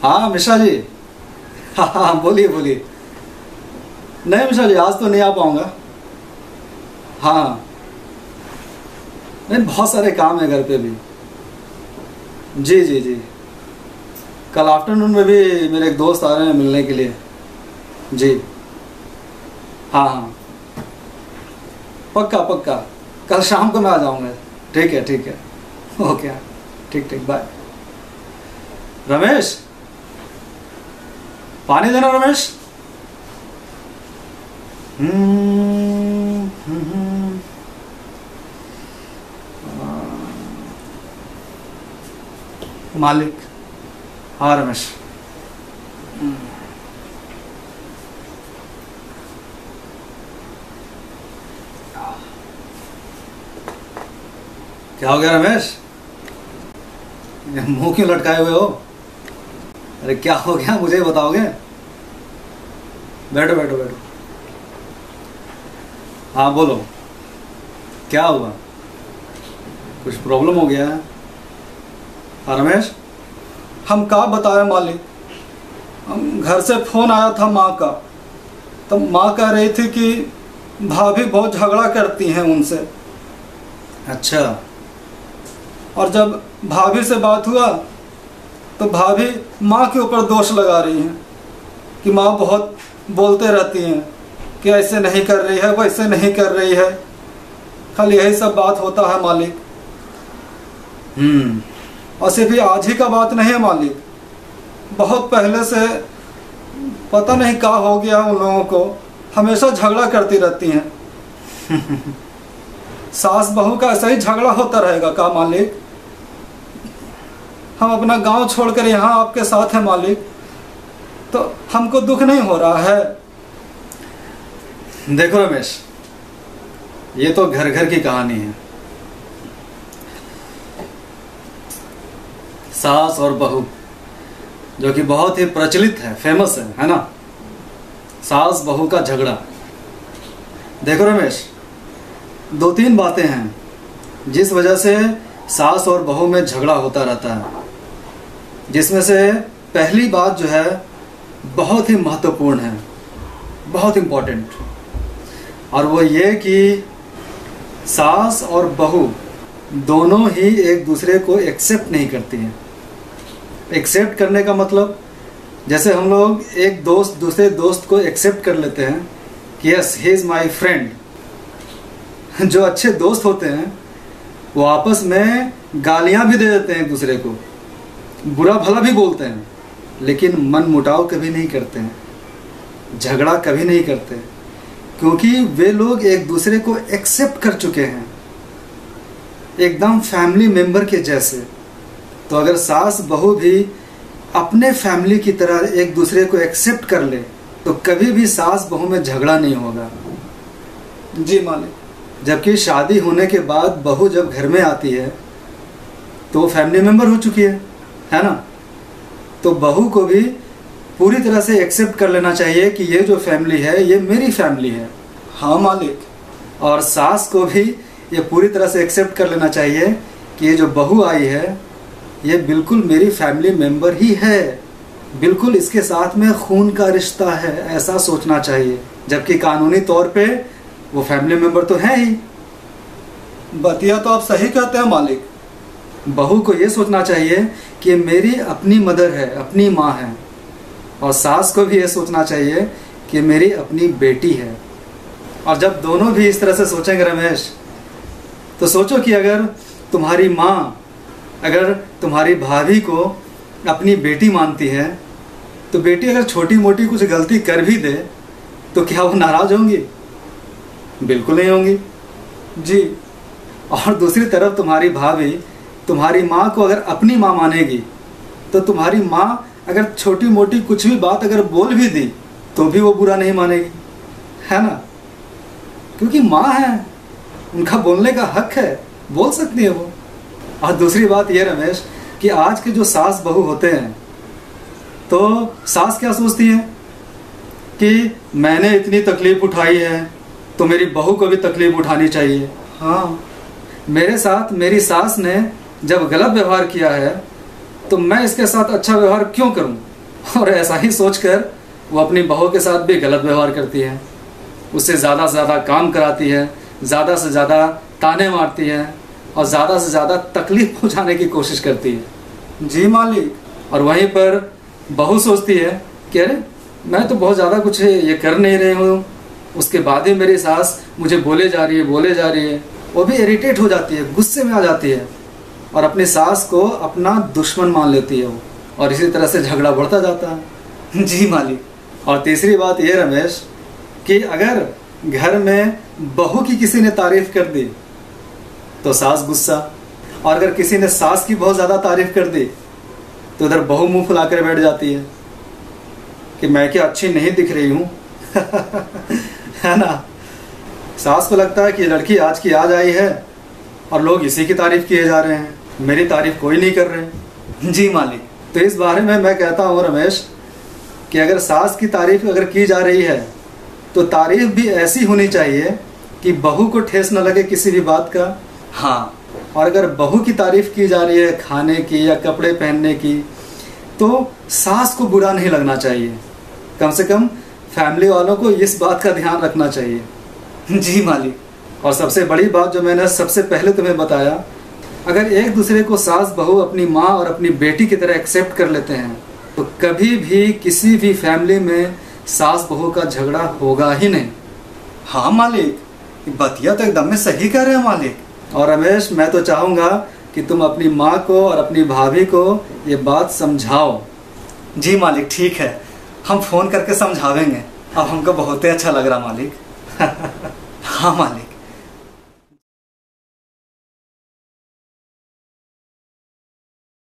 हाँ मिश्रा जी। हाँ हाँ बोलिए बोलिए। नहीं मिश्रा जी, आज तो नहीं आ पाऊँगा। हाँ नहीं, बहुत सारे काम है घर पे भी। जी जी जी। कल आफ्टरनून में भी मेरे एक दोस्त आ रहे हैं मिलने के लिए। जी हाँ हाँ, पक्का पक्का, कल शाम को मैं आ जाऊँगा। ठीक है ठीक है, ओके। ठीक ठीक, बाय। रमेश, पानी देना रमेश। मालिक। हाँ रमेश। क्या हो गया रमेश, मुंह क्यों लटकाए हुए हो? अरे क्या हो गया, मुझे बताओगे? बैठो बैठो बैठो। हाँ बोलो, क्या हुआ? कुछ प्रॉब्लम हो गया है? हाँ रमेश, हम का बताएं मालिक, हम घर से फोन आया था माँ का, तो माँ कह रही थी कि भाभी बहुत झगड़ा करती हैं उनसे। अच्छा। और जब भाभी से बात हुआ तो भाभी माँ के ऊपर दोष लगा रही हैं कि माँ बहुत बोलते रहती हैं कि ऐसे नहीं कर रही है, वैसे नहीं कर रही है, खाली यही सब बात होता है मालिक। और सिर्फ भी आज ही का बात नहीं है मालिक, बहुत पहले से पता नहीं क्या हो गया उन लोगों को, हमेशा झगड़ा करती रहती हैं। सास बहू का ऐसा ही झगड़ा होता रहेगा का मालिक? हम अपना गांव छोड़कर यहाँ आपके साथ हैं मालिक, तो हमको दुख नहीं हो रहा है? देखो रमेश, ये तो घर घर की कहानी है। सास और बहू, जो कि बहुत ही प्रचलित है, फेमस है ना? सास बहू का झगड़ा। देखो रमेश, दो तीन बातें हैं जिस वजह से सास और बहू में झगड़ा होता रहता है, जिसमें से पहली बात जो है बहुत ही महत्वपूर्ण है, बहुत इम्पोर्टेंट, और वो ये कि सास और बहू दोनों ही एक दूसरे को एक्सेप्ट नहीं करती हैं। एक्सेप्ट करने का मतलब, जैसे हम लोग एक दोस्त दूसरे दोस्त को एक्सेप्ट कर लेते हैं कि yes he is my friend. जो अच्छे दोस्त होते हैं वो आपस में गालियां भी दे देते हैं एक दूसरे को, बुरा भला भी बोलते हैं, लेकिन मन मुटाव कभी नहीं करते हैं, झगड़ा कभी नहीं करते, क्योंकि वे लोग एक दूसरे को एक्सेप्ट कर चुके हैं, एकदम फैमिली मेंबर के जैसे। तो अगर सास बहू भी अपने फैमिली की तरह एक दूसरे को एक्सेप्ट कर ले तो कभी भी सास बहू में झगड़ा नहीं होगा। जी मालिक। जबकि शादी होने के बाद बहू जब घर में आती है तो वो फैमिली मेंबर हो चुकी है ना? तो बहू को भी पूरी तरह से एक्सेप्ट कर लेना चाहिए कि ये जो फैमिली है ये मेरी फैमिली है। हाँ मालिक। और सास को भी ये पूरी तरह से एक्सेप्ट कर लेना चाहिए कि ये जो बहू आई है ये बिल्कुल मेरी फैमिली मेंबर ही है, बिल्कुल इसके साथ में खून का रिश्ता है, ऐसा सोचना चाहिए। जबकि कानूनी तौर पे वो फैमिली मेंबर तो है ही। बतिया तो आप सही कहते हैं मालिक। बहू को ये सोचना चाहिए कि मेरी अपनी मदर है, अपनी माँ है, और सास को भी ये सोचना चाहिए कि मेरी अपनी बेटी है। और जब दोनों भी इस तरह से सोचेंगे रमेश, तो सोचो कि अगर तुम्हारी माँ अगर तुम्हारी भाभी को अपनी बेटी मानती है, तो बेटी अगर छोटी मोटी कुछ गलती कर भी दे तो क्या वो नाराज होंगी? बिल्कुल नहीं होंगी जी। और दूसरी तरफ तुम्हारी भाभी तुम्हारी माँ को अगर अपनी माँ मानेगी तो तुम्हारी माँ अगर छोटी मोटी कुछ भी बात अगर बोल भी दी तो भी वो बुरा नहीं मानेगी, है ना? क्योंकि माँ है, उनका बोलने का हक है, बोल सकती है वो। और दूसरी बात ये रमेश कि आज के जो सास बहू होते हैं, तो सास क्या सोचती है कि मैंने इतनी तकलीफ उठाई है तो मेरी बहू को भी तकलीफ उठानी चाहिए। हाँ, मेरे साथ मेरी सास ने जब गलत व्यवहार किया है तो मैं इसके साथ अच्छा व्यवहार क्यों करूं? और ऐसा ही सोचकर वो अपनी बहू के साथ भी गलत व्यवहार करती है, उससे ज़्यादा से ज़्यादा काम कराती है, ज़्यादा से ज़्यादा ताने मारती है और ज़्यादा से ज़्यादा तकलीफ पहुंचाने की कोशिश करती है। जी मालिक। और वहीं पर बहू सोचती है कि अरे मैं तो बहुत ज़्यादा कुछ ये कर नहीं रही हूँ, उसके बाद ही मेरी सास मुझे बोले जा रही है। वो भी इरिटेट हो जाती है, गुस्से में आ जाती है और अपनी सास को अपना दुश्मन मान लेती है वो, और इसी तरह से झगड़ा बढ़ता जाता है। जी मालिक। और तीसरी बात ये रमेश कि अगर घर में बहू की किसी ने तारीफ कर दी तो सास गुस्सा, और अगर किसी ने सास की बहुत ज़्यादा तारीफ कर दी तो उधर बहू मुंह फुला कर बैठ जाती है कि मैं क्या अच्छी नहीं दिख रही हूँ। है ना। सास को लगता है कि लड़की आज की आज आई है और लोग इसी की तारीफ किए जा रहे हैं, मेरी तारीफ कोई नहीं कर रहे। जी मालिक। तो इस बारे में मैं कहता हूँ रमेश कि अगर सास की तारीफ अगर की जा रही है तो तारीफ भी ऐसी होनी चाहिए कि बहू को ठेस न लगे किसी भी बात का। हाँ। और अगर बहू की तारीफ की जा रही है खाने की या कपड़े पहनने की तो सास को बुरा नहीं लगना चाहिए। कम से कम फैमिली वालों को इस बात का ध्यान रखना चाहिए। जी मालिक। और सबसे बड़ी बात जो मैंने सबसे पहले तुम्हें बताया, अगर एक दूसरे को सास बहू अपनी माँ और अपनी बेटी की तरह एक्सेप्ट कर लेते हैं तो कभी भी किसी भी फैमिली में सास बहू का झगड़ा होगा ही नहीं। हाँ मालिक, बतिया तो एकदम में सही कह रहे हैं मालिक। और रमेश मैं तो चाहूँगा कि तुम अपनी माँ को और अपनी भाभी को ये बात समझाओ। जी मालिक ठीक है, हम फोन करके समझावेंगे। अब हमको बहुत ही अच्छा लग रहा मालिक। हाँ मालिक।